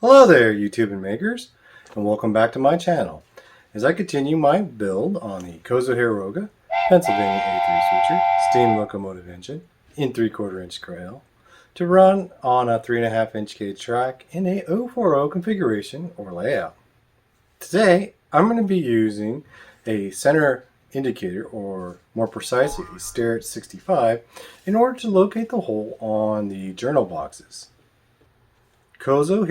Hello there, YouTube and makers, and welcome back to my channel as I continue my build on the Kozo Pennsylvania A3 switcher steam locomotive engine in 3/4 inch scale to run on a 3.5 inch gauge track in a 040 configuration or layout. Today I'm going to be using a center indicator, or more precisely a Starrett 65, in order to locate the hole on the journal boxes. Kozo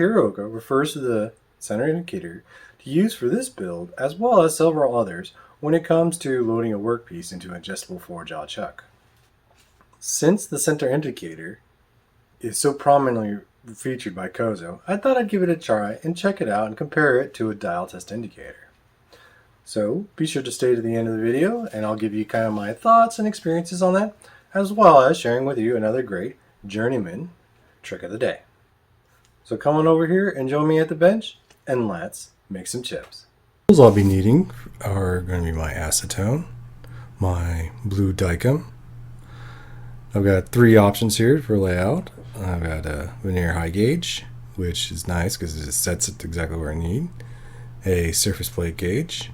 refers to the center indicator to use for this build as well as several others when it comes to loading a workpiece into an adjustable 4-jaw chuck. Since the center indicator is so prominently featured by Kozo, I thought I'd give it a try and check it out and compare it to a dial test indicator. So be sure to stay to the end of the video and I'll give you kind of my thoughts and experiences on that, as well as sharing with you another great Journeyman trick of the day. So come on over here and join me at the bench and let's make some chips. The tools I'll be needing are going to be my acetone, my blue dicum. I've got 3 options here for layout. I've got a veneer high gauge, which is nice because it sets it exactly where I need, a surface plate gauge,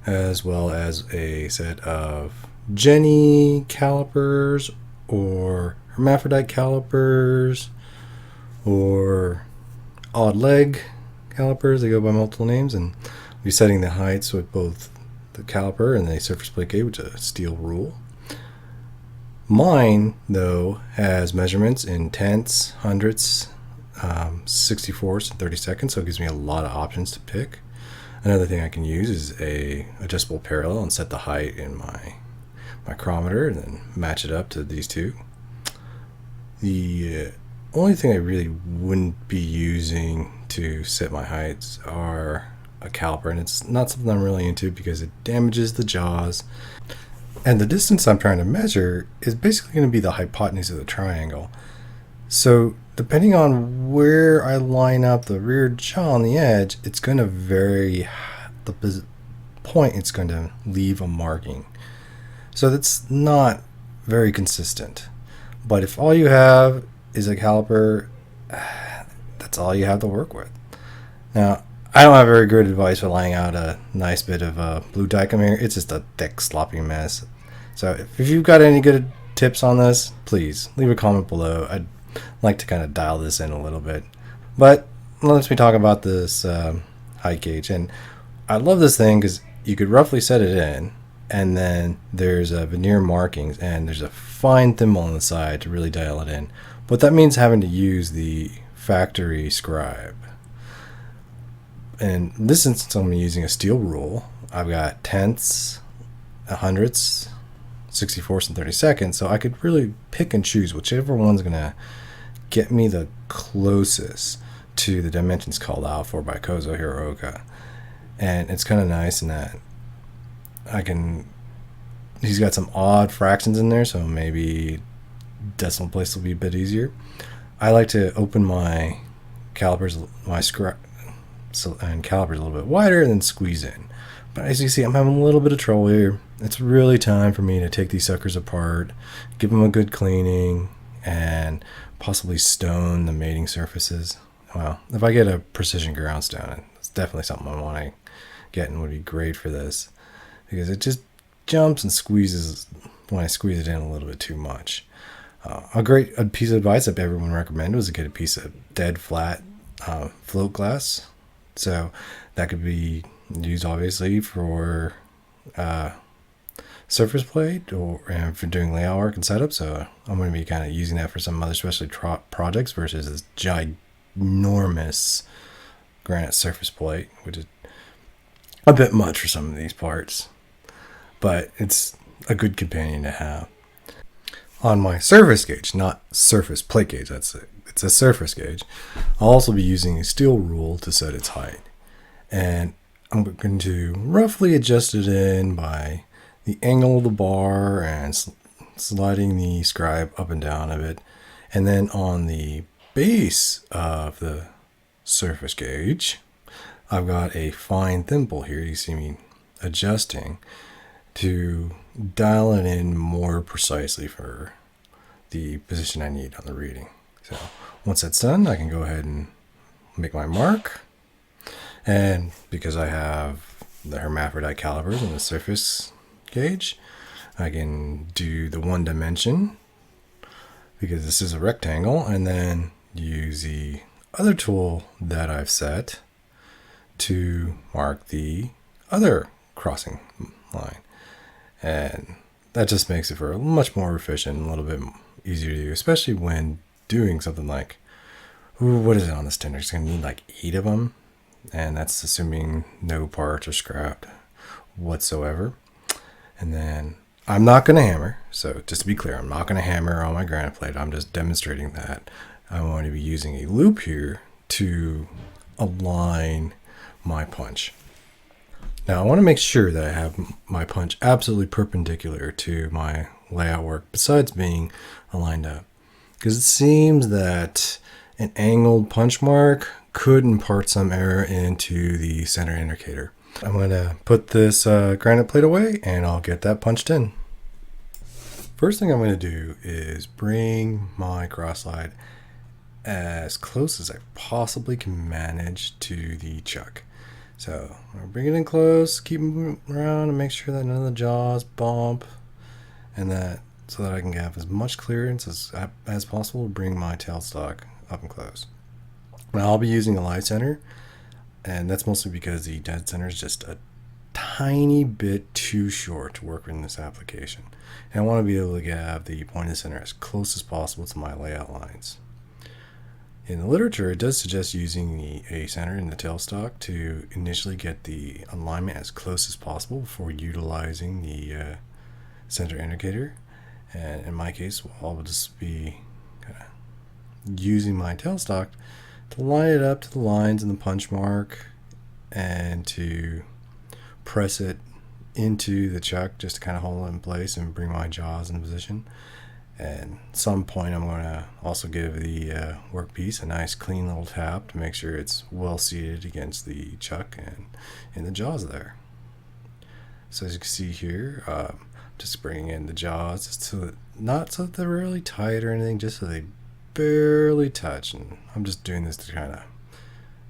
as well as a set of Jenny calipers or hermaphrodite calipers or odd leg calipers. They go by multiple names, and I'll be setting the heights with both the caliper and the surface plate gauge, which is a steel rule. Mine, though, has measurements in tenths, hundredths, 64ths, and 32nds, so it gives me a lot of options to pick. Another thing I can use is a adjustable parallel and set the height in my micrometer and then match it up to these two. The only thing I really wouldn't be using to set my heights are a caliper, and it's not something I'm really into because it damages the jaws. And the distance I'm trying to measure is basically going to be the hypotenuse of the triangle. So depending on where I line up the rear jaw on the edge, it's going to vary the point it's going to leave a marking. So that's not very consistent. But if all you have is a caliper, that's all you have to work with. Now, I don't have very good advice for laying out a nice bit of blue dicum here. It's just a thick, sloppy mess. So if you've got any good tips on this, please leave a comment below. I'd like to kind of dial this in a little bit. But let's me talk about this height gauge. And I love this thing because you could roughly set it in, and then there's veneer markings, and there's a fine thimble on the side to really dial it in. But that means having to use the factory scribe. In this instance, I'm using a steel rule. I've got tenths, hundredths, 64ths, and 32nds, so I could really pick and choose whichever one's going to get me the closest to the dimensions called out for by Kozo Hiroka. And it's kind of nice in that he's got some odd fractions in there, so maybe decimal place will be a bit easier. I like to open my calipers, and calipers a little bit wider and then squeeze in. But as you see, I'm having a little bit of trouble here. It's really time for me to take these suckers apart, give them a good cleaning, and possibly stone the mating surfaces. Well, if I get a precision ground stone, it's definitely something I want to get and would be great for this, because it just jumps and squeezes when I squeeze it in a little bit too much. A piece of advice that everyone recommended was to get a piece of dead flat float glass. So that could be used obviously for surface plate and for doing layout work and setup. So I'm going to be kind of using that for some other specialty projects versus this ginormous granite surface plate, which is a bit much for some of these parts, but it's a good companion to have. On my surface gauge, not surface plate gauge, it's a surface gauge, I'll also be using a steel rule to set its height. And I'm going to roughly adjust it in by the angle of the bar and sliding the scribe up and down a bit. And then on the base of the surface gauge, I've got a fine thimble here. You see me adjusting to dial it in more precisely for the position I need on the reading. So once that's done, I can go ahead and make my mark. And because I have the hermaphrodite calipers and the surface gauge, I can do the 1 dimension because this is a rectangle, and then use the other tool that I've set to mark the other crossing line. And that just makes it for much more efficient and a little bit easier to do, especially when doing something like, what is it on this tender? It's going to need like 8 of them, and that's assuming no parts are scrapped whatsoever. And then I'm not going to hammer. So just to be clear, I'm not going to hammer on my granite plate. I'm just demonstrating that I'm going to be using a loop here to align my punch. Now I want to make sure that I have my punch absolutely perpendicular to my layout work besides being aligned up, because it seems that an angled punch mark could impart some error into the center indicator. I'm going to put this granite plate away and I'll get that punched in. First thing I'm going to do is bring my cross slide as close as I possibly can manage to the chuck. So I'm going to bring it in close, keep moving around and make sure that none of the jaws bump, and that so that I can have as much clearance as possible to bring my tailstock up and close. Now I'll be using a live center, and that's mostly because the dead center is just a tiny bit too short to work in this application. And I want to be able to have the point of the center as close as possible to my layout lines. In the literature, it does suggest using the A center in the tailstock to initially get the alignment as close as possible before utilizing the center indicator. And in my case, I'll just be using my tailstock to line it up to the lines in the punch mark and to press it into the chuck just to kind of hold it in place and bring my jaws in position. And at some point I'm going to also give the workpiece a nice clean little tap to make sure it's well seated against the chuck and in the jaws there. So as you can see here, just bringing in the jaws not so that they're really tight or anything, just so they barely touch. And I'm just doing this to kind of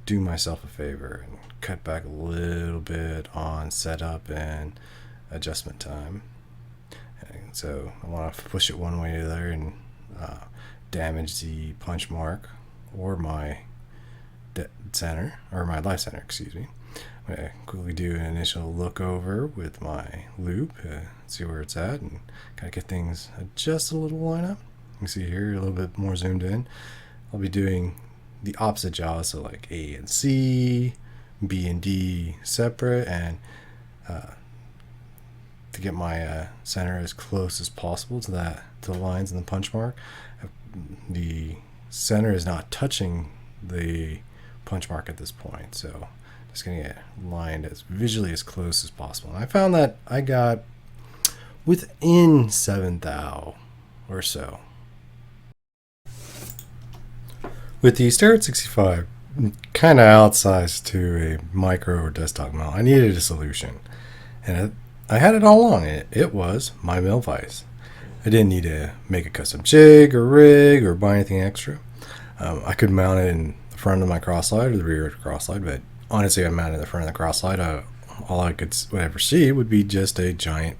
do myself a favor and cut back a little bit on setup and adjustment time. And so I want to push it one way or the other and damage the punch mark or my center, or my live center, excuse me. I'm going to quickly do an initial look over with my loop, see where it's at, and kind of get things adjusted a little lineup. You can see here a little bit more zoomed in. I'll be doing the opposite jaws, so like A and C, B and D separate, and to get my center as close as possible to the lines in the punch mark. The center is not touching the punch mark at this point, so just getting it lined as visually as close as possible. And I found that I got within 7 thou or so. With the Starrett 65 kind of outsized to a micro or desktop mount, I needed a solution, and I had it all along. It was my mill vise. I didn't need to make a custom jig or rig or buy anything extra. I could mount it in the front of my cross slide or the rear of the cross slide, but honestly, I mounted the front of the cross slide. All I could ever see would be just a giant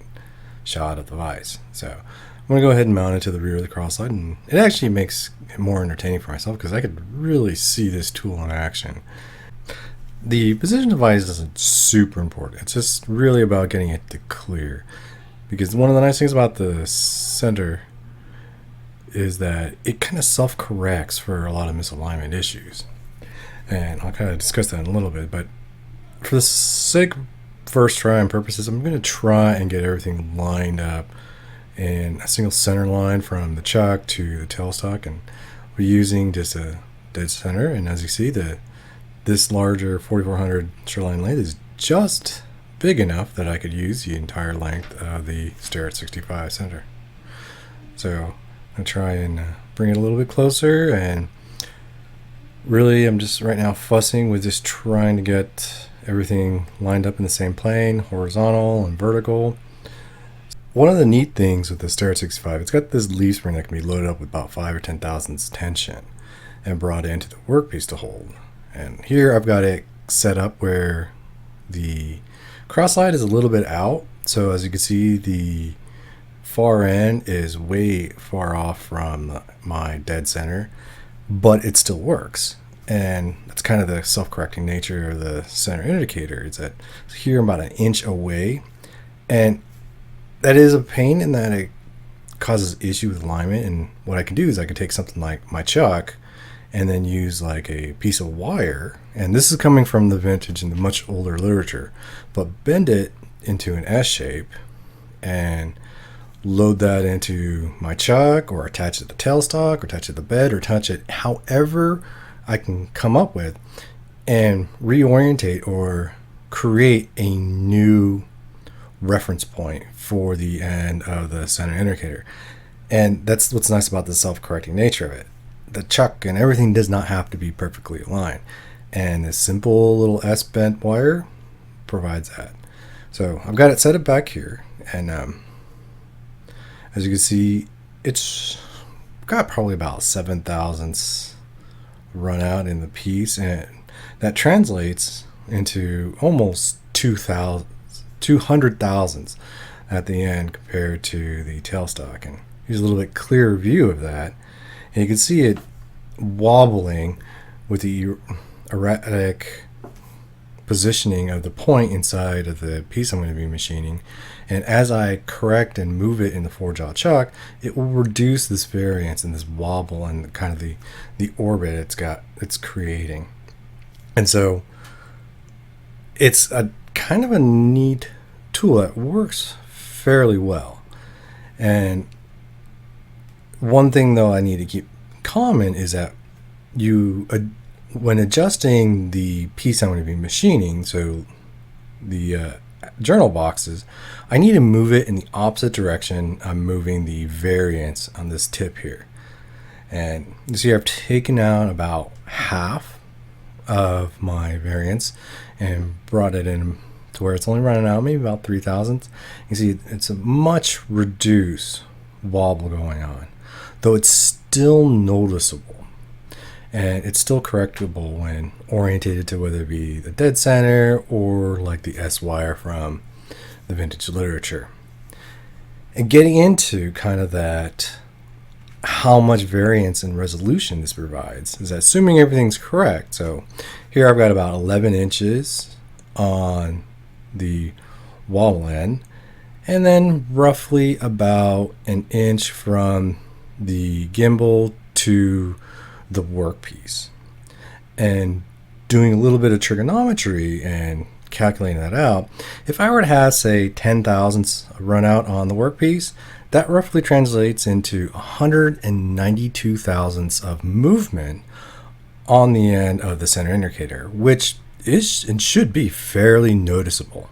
shot of the vise. So I'm going to go ahead and mount it to the rear of the cross slide, and it actually makes it more entertaining for myself because I could really see this tool in action. The position of the vise isn't super important. It's just really about getting it to clear, because one of the nice things about the center is that it kind of self-corrects for a lot of misalignment issues, and I'll kind of discuss that in a little bit. But for the sake of first try and purposes, I'm going to try and get everything lined up in a single center line from the chuck to the tailstock, and we're using just a dead center. And as you see, this larger 4400 shoreline length is just big enough that I could use the entire length of the Starrett 65 center. So I'm going to try and bring it a little bit closer, and really I'm just right now fussing with just trying to get everything lined up in the same plane, horizontal and vertical. One of the neat things with the Starrett 65, it's got this leaf spring that can be loaded up with about 5 or 10 thousandths tension and brought into the workpiece to hold. And here I've got it set up where the cross slide is a little bit out. So as you can see, the far end is way far off from my dead center, but it still works. And that's kind of the self-correcting nature of the center indicator. It's that here I'm about an inch away, and that is a pain in that it causes issue with alignment. And what I can do is I can take something like my chuck and then use like a piece of wire, and this is coming from the vintage and the much older literature, but bend it into an S shape and load that into my chuck, or attach it to the tailstock, or attach it to the bed, or touch it however I can come up with, and reorientate or create a new reference point for the end of the center indicator. And that's what's nice about the self-correcting nature of it. The chuck and everything does not have to be perfectly aligned, and this simple little S bent wire provides that. So I've got it set up back here, and as you can see, it's got probably about 7 thousandths run out in the piece, and that translates into almost 200 thousandths at the end compared to the tailstock. And here's a little bit clearer view of that, and you can see it wobbling with the erratic positioning of the point inside of the piece I'm going to be machining. And as I correct and move it in the 4-jaw chuck, it will reduce this variance and this wobble and kind of the orbit it's creating. And so it's a kind of a neat tool that works fairly well. And one thing though I need to keep common is that when adjusting the piece I'm going to be machining, so the journal boxes, I need to move it in the opposite direction I'm moving the variance on this tip here. And you see I've taken out about half of my variance and brought it in to where it's only running out maybe about 3 thousandths. You see it's a much reduced wobble going on, though it's still noticeable. And it's still correctable when orientated to whether it be the dead center or like the S wire from the vintage literature. And getting into kind of that, how much variance and resolution this provides is assuming everything's correct. So here I've got about 11 inches on the wall end, and then roughly about an inch from the gimbal to the workpiece. And doing a little bit of trigonometry and calculating that out, if I were to have say 10 thousandths run out on the workpiece, that roughly translates into 192 thousandths of movement on the end of the center indicator, which is and should be fairly noticeable.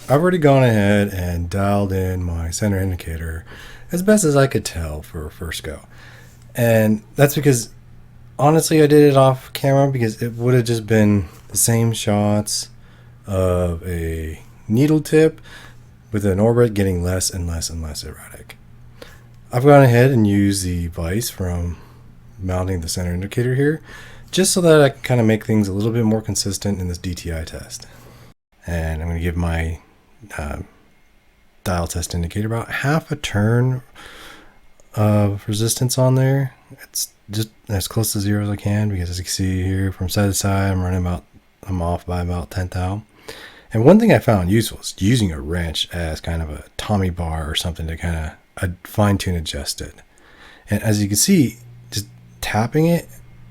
I've already gone ahead and dialed in my center indicator as best as I could tell for a first go. And that's because honestly I did it off camera, because it would have just been the same shots of a needle tip with an orbit getting less and less and less erratic. I've gone ahead and used the vise from mounting the center indicator here, just so that I can kind of make things a little bit more consistent in this DTI test. And I'm going to give my dial test indicator about half a turn of resistance on there. It's just as close to zero as I can, because as you can see here from side to side, I'm off by about 10 thou. And one thing I found useful is using a wrench as kind of a Tommy bar or something to kind of fine-tune adjust it. And as you can see, just tapping it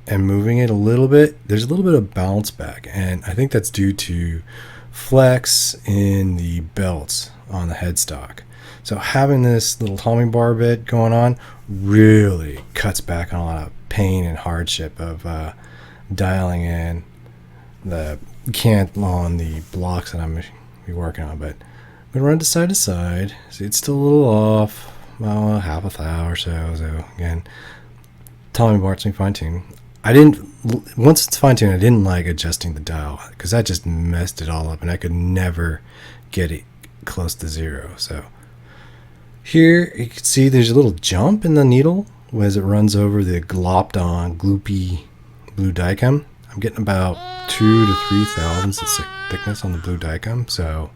and moving it a little bit, there's a little bit of bounce back, and I think that's due to flex in the belts on the headstock. So having this little Tommy bar bit going on really cuts back on a lot of pain and hardship of dialing in the cant on the blocks that I'm going to be working on. But I'm going to run to side. See, it's still a little off, about half a thou or so. So again, Tommy bar to fine tune. Once it's fine tuned, I didn't like adjusting the dial, because that just messed it all up and I could never get it close to zero. So here you can see there's a little jump in the needle as it runs over the glopped on gloopy blue dicam. I'm getting about 2 to 3 thousandths of thickness on the blue Dicom, so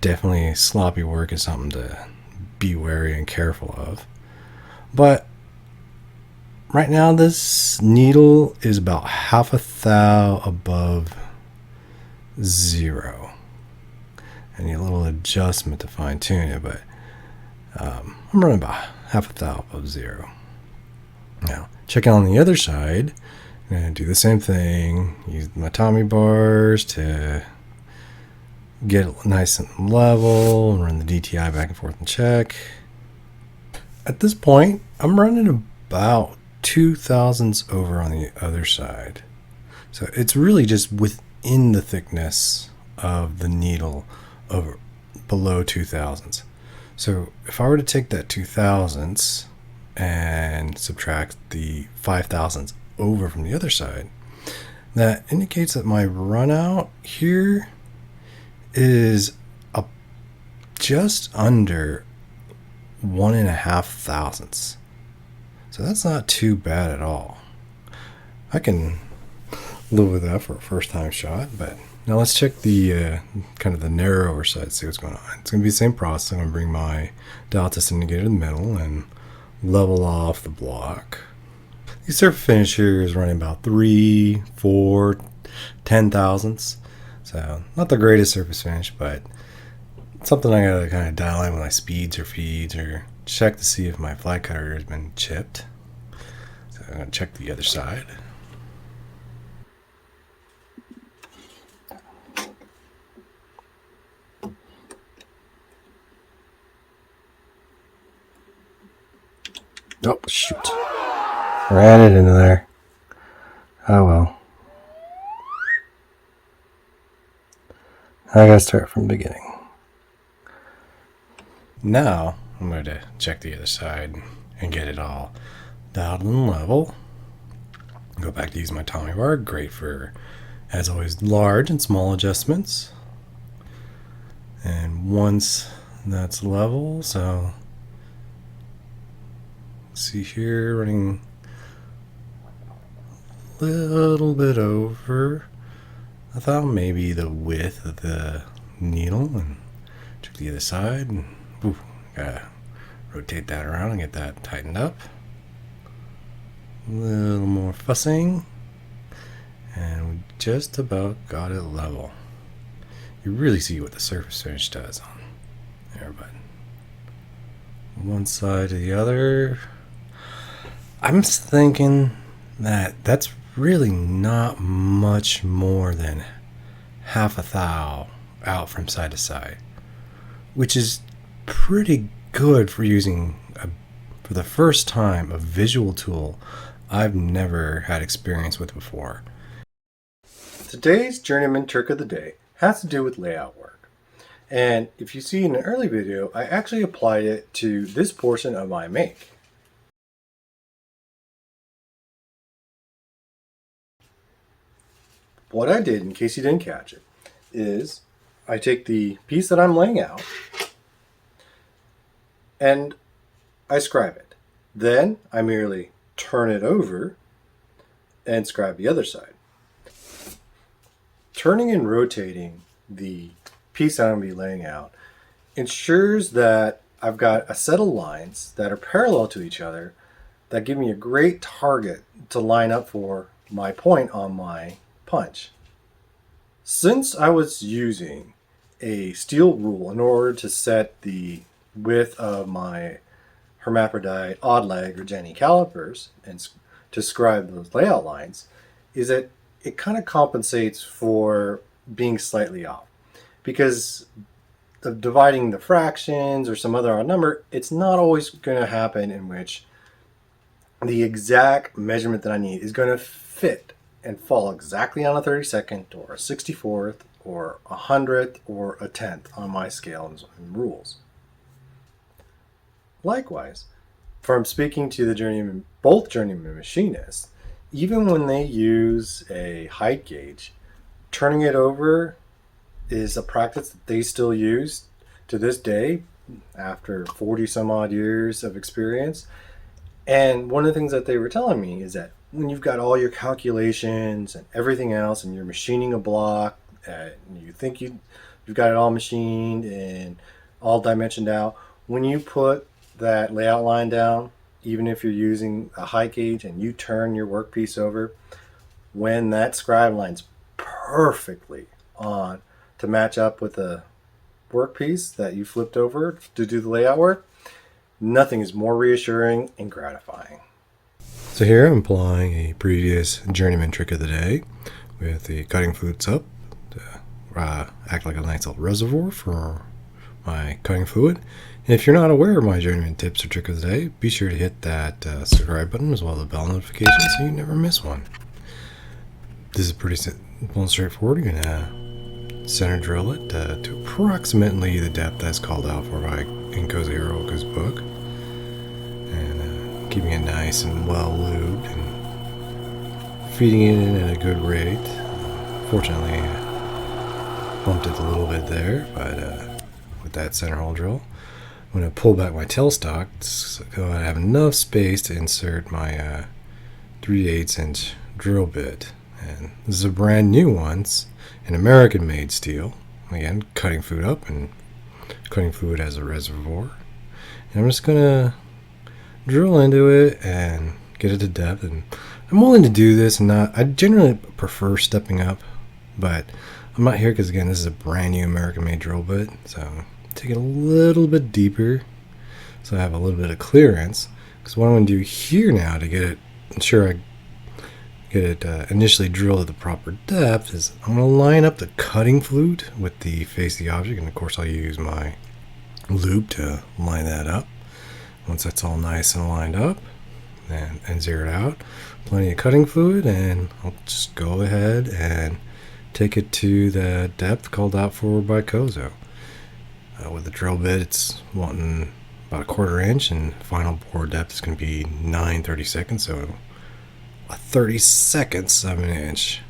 definitely sloppy work is something to be wary and careful of. But right now this needle is about half a thou above 0. I need a little adjustment to fine tune it, but I'm running about half a thou above 0. Now, checking on the other side, I'm going to do the same thing. Use my Tommy bars to get it nice and level, and run the DTI back and forth and check. At this point, I'm running about 2 thousandths over on the other side. So it's really just within the thickness of the needle over below 2 thousandths. So if I were to take that 2 thousandths and subtract the 5 thousandths over from the other side, that indicates that my run out here is just under 1.5 thousandths. So that's not too bad at all. I can live with that for a first time shot. But now let's check the kind of the narrower side, see what's going on. It's going to be the same process. I'm going to bring my dial test indicator to the middle and level off the block. The surface finish here is running about 3, 4, 10 thousandths. So not the greatest surface finish, but something I gotta kind of dial in with my speeds or feeds, or check to see if my flat cutter has been chipped. So I'm gonna check the other side. Oh shoot. Ran it into there. Oh well. I gotta start from the beginning. Now I'm going to check the other side and get it all dialed and level. Go back to use my Tommy bar. Great for, as always, large and small adjustments. And once that's level, so see here, running a little bit over, I thought maybe the width of the needle, and check the other side. And ooh, gotta rotate that around and get that tightened up. A little more fussing, and we just about got it level. You really see what the surface finish does on there, but one side to the other. I'm thinking that that's really not much more than half a thou out from side to side, which is pretty good for using for the first time a visual tool I've never had experience with before. Today's Journeyman trick of the day has to do with layout work, and if you see in an early video, I actually applied it to this portion of my make. What I did, in case you didn't catch it, is I take the piece that I'm laying out and I scribe it. Then I merely turn it over and scribe the other side. Turning and rotating the piece that I'm going to be laying out ensures that I've got a set of lines that are parallel to each other that give me a great target to line up for my point on my punch. Since I was using a steel rule in order to set the width of my hermaphrodite odd leg or Jenny calipers and to scribe those layout lines, is that it kind of compensates for being slightly off, because of dividing the fractions or some other odd number, it's not always going to happen in which the exact measurement that I need is going to fit and fall exactly on a 32nd or a 64th or a 100th or a 10th on my scale and rules. Likewise, from speaking to the Journeyman, both Journeyman machinists, even when they use a height gauge, turning it over is a practice that they still use to this day after 40 some odd years of experience. And one of the things that they were telling me is that when you've got all your calculations and everything else, and you're machining a block, and you think you've got it all machined and all dimensioned out, when you put that layout line down, even if you're using a height gauge and you turn your workpiece over, when that scribe line's perfectly on to match up with the workpiece that you flipped over to do the layout work, nothing is more reassuring and gratifying. So here I'm applying a previous Journeyman trick of the day with the cutting fluids up to act like a nice little reservoir for my cutting fluid. And if you're not aware of my Journeyman tips or trick of the day, be sure to hit that subscribe button as well as the bell notification so you never miss one. This is pretty simple and straightforward. You're going to center drill it to approximately the depth that's called out for in Kozo's book. And keeping it nice and well lubed and feeding it in at a good rate. Fortunately, I bumped it a little bit there, but with that center hole drill, I'm going to pull back my tailstock so I have enough space to insert my 3/8 inch drill bit. And this is a brand new one. It's an American made steel. Again, cutting fluid up and cutting fluid as a reservoir. And I'm just going to drill into it and get it to depth. And I'm willing to do this, and I generally prefer stepping up, but I'm not here because, again, this is a brand new American made drill bit. So take it a little bit deeper so I have a little bit of clearance. Because what I'm going to do here now to get it, ensure I get it initially drilled at the proper depth, is I'm going to line up the cutting fluid with the face of the object, and of course I'll use my loop to line that up. Once that's all nice and lined up and zeroed out, plenty of cutting fluid, and I'll just go ahead and take it to the depth called out for by Kozo. With the drill bit, it's wanting about 1/4 inch, and final bore depth is going to be 9/32, so a 32 of an inch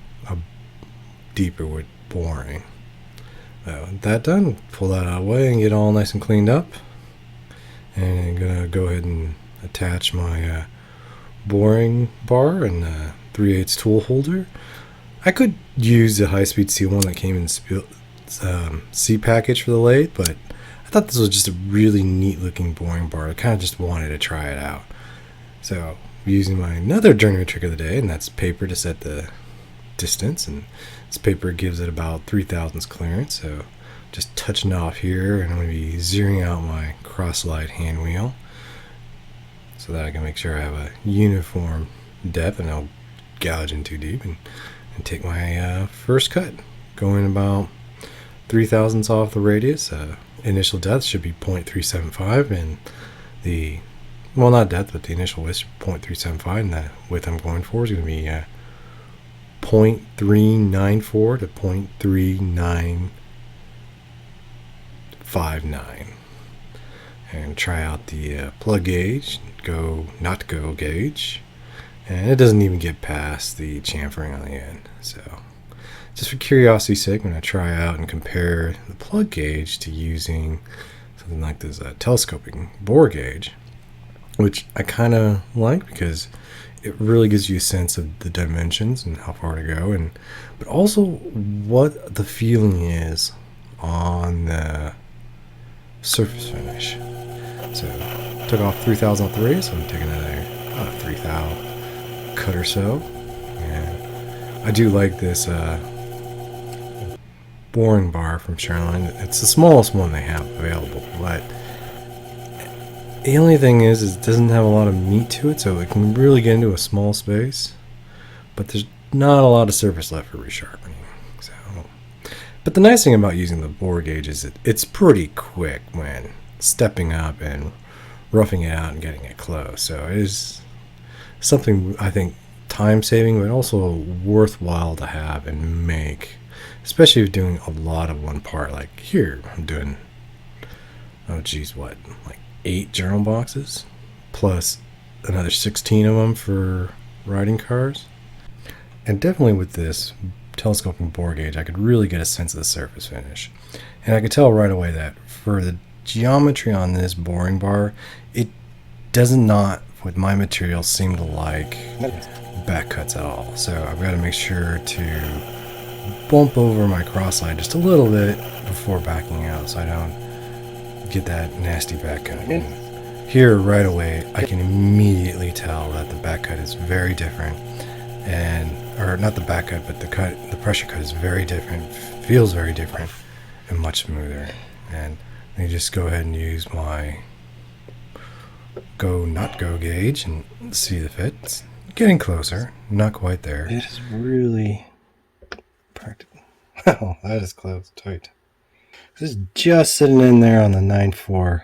deeper with boring. With that done, pull that out of the way and get all nice and cleaned up. And I'm going to go ahead and attach my boring bar and 3/8 tool holder. I could use the high-speed steel one that came in C package for the lathe, but I thought this was just a really neat-looking boring bar. I kind of just wanted to try it out. So using my another Journeyman trick of the day, and that's paper to set the distance, and this paper gives it about 3/1000 clearance, so just touching off here, and I'm going to be zeroing out my cross-slide hand wheel so that I can make sure I have a uniform depth and I'll gouge in too deep, and take my first cut, going about 3/1000 off the radius. Initial depth should be 0.375, and the, well, not depth, but the initial width, 0.375, and the width I'm going for is going to be 0.394 to 0.3959. And try out the plug gauge, not go gauge, and it doesn't even get past the chamfering on the end. So just for curiosity's sake, I'm going to try out and compare the plug gauge to using something like this telescoping bore gauge, which I kind of like because it really gives you a sense of the dimensions and how far to go, but also what the feeling is on the surface finish. So took off 3,000 off the radius, so I'm taking another 3,000 cut or so. And I do like this boring bar from Sharpe. It's the smallest one they have available, but the only thing is it doesn't have a lot of meat to it, so it can really get into a small space, but there's not a lot of surface left for resharpening. So, but the nice thing about using the bore gauge is it's pretty quick when stepping up and roughing it out and getting it close. So it is something I think time saving, but also worthwhile to have and make, especially if you're doing a lot of one part. Like here, I'm doing, like 8 journal boxes, plus another 16 of them for riding cars. And definitely with this telescoping bore gauge, I could really get a sense of the surface finish. And I could tell right away that for the geometry on this boring bar, it does not, with my material, seem to like back cuts at all. So I've got to make sure to bump over my cross slide just a little bit before backing out so I don't get that nasty back cut. And here right away I can immediately tell that the back cut is very different, or not the back cut, but the pressure cut is very different, feels very different and much smoother. And you just go ahead and use my go gauge and see the fit. It's getting closer, not quite there. It is really practical. Oh, that is close, tight. This is just sitting in there on the 9.4.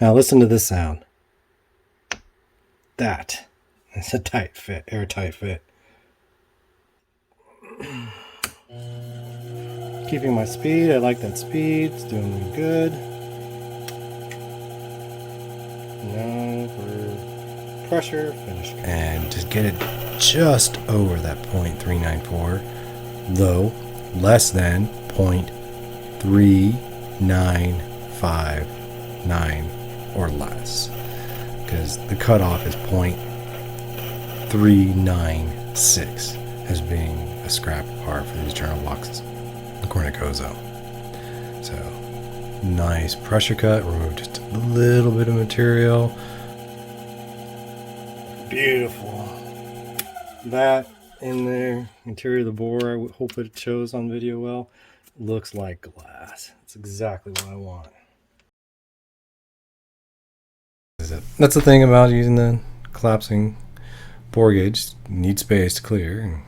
Now listen to this sound. That is a tight fit, airtight fit. Keeping my speed, I like that speed, it's doing me good. Now for pressure, finish. And just get it just over that 0.394, though less than 0.3959 or less, because the cutoff is 0.396 as being a scrap part for these journal boxes, according to Kozo. So, nice pressure cut, remove just a little bit of material. Beautiful. That in there, interior of the bore, I would hope it shows on video well, looks like glass. It's exactly what I want. That's the thing about using the collapsing bore gauge. You need space to clear and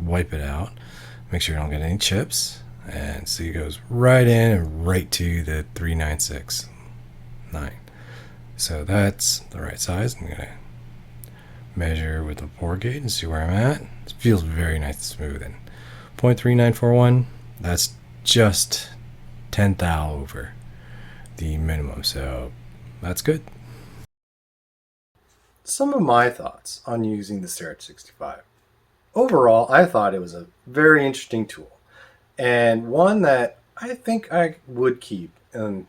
wipe it out. Make sure you don't get any chips. And see, it goes right in and right to the 396.9. So that's the right size. I'm going to measure with the bore gauge and see where I'm at. It feels very nice and smooth. And 0.3941, that's just 10th thou over the minimum. So that's good. Some of my thoughts on using the Starrett 65. Overall, I thought it was a very interesting tool, and one that I think I would keep in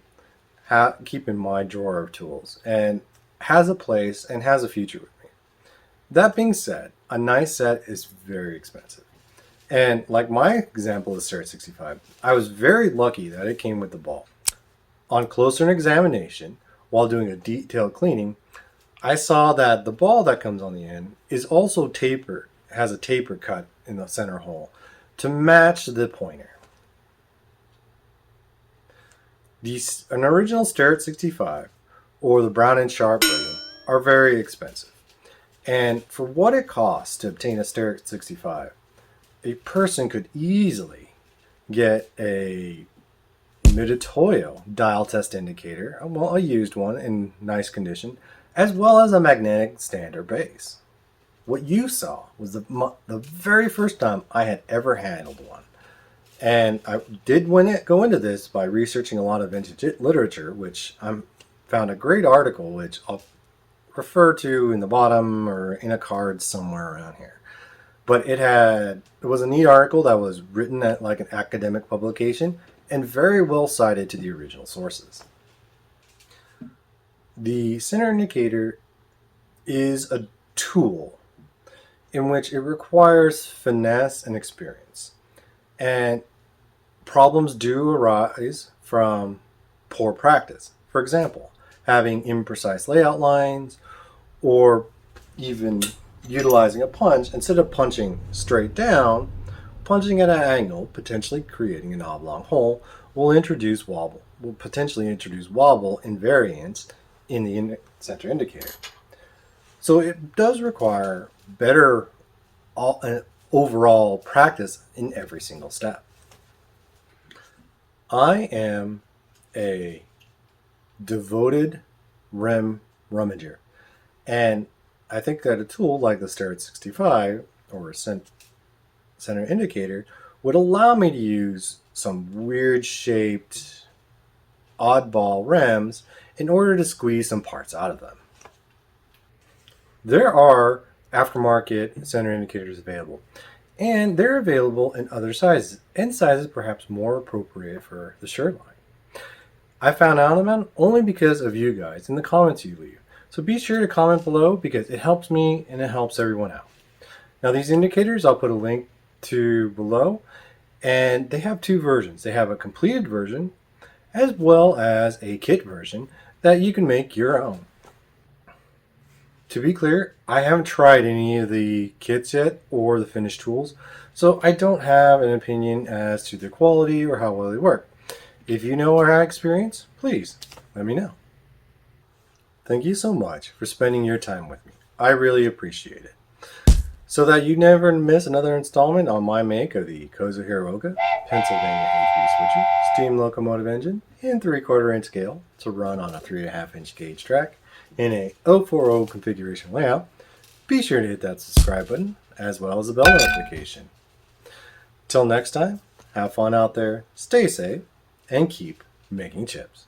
my drawer of tools, and has a place and has a future with me. That being said, a nice set is very expensive. And like my example of the Starrett 65, I was very lucky that it came with the ball. On closer examination, while doing a detailed cleaning, I saw that the ball that comes on the end is also tapered, has a taper cut in the center hole to match the pointer. An original Starrett 65 or the Brown and Sharpe version are very expensive. And for what it costs to obtain a Starrett 65, a person could easily get a Mitutoyo dial test indicator, well, a used one in nice condition, as well as a magnetic standard base. What you saw was the very first time I had ever handled one. And I did go into this by researching a lot of vintage literature, which I found a great article, which I'll refer to in the bottom or in a card somewhere around here. But it was a neat article that was written at like an academic publication and very well cited to the original sources. The center indicator is a tool in which it requires finesse and experience. And problems do arise from poor practice. For example, having imprecise layout lines, or even utilizing a punch instead of punching straight down, punching at an angle, potentially creating an oblong hole, will potentially introduce wobble invariance in the center indicator. So it does require better overall practice in every single step. I am a devoted REM rummager, and I think that a tool like the Starrett 65 or a center indicator would allow me to use some weird shaped oddball REMs in order to squeeze some parts out of them. There are aftermarket center indicators available, and they're available in other sizes, and sizes perhaps more appropriate for the shirt line. I found out about them only because of you guys in the comments you leave. So be sure to comment below because it helps me and it helps everyone out. Now these indicators, I'll put a link to below, and they have two versions. They have a completed version as well as a kit version that you can make your own. To be clear, I haven't tried any of the kits yet or the finished tools, so I don't have an opinion as to their quality or how well they work. If you know or have experience, please let me know. Thank you so much for spending your time with me. I really appreciate it. So that you never miss another installment on my make of the Kozo Hiroga Pennsylvania A3 switcher steam locomotive engine in 3/4 inch scale to run on a 3.5 inch gauge track in a 040 configuration layout, be sure to hit that subscribe button as well as the bell notification. Till next time, have fun out there, stay safe, and keep making chips.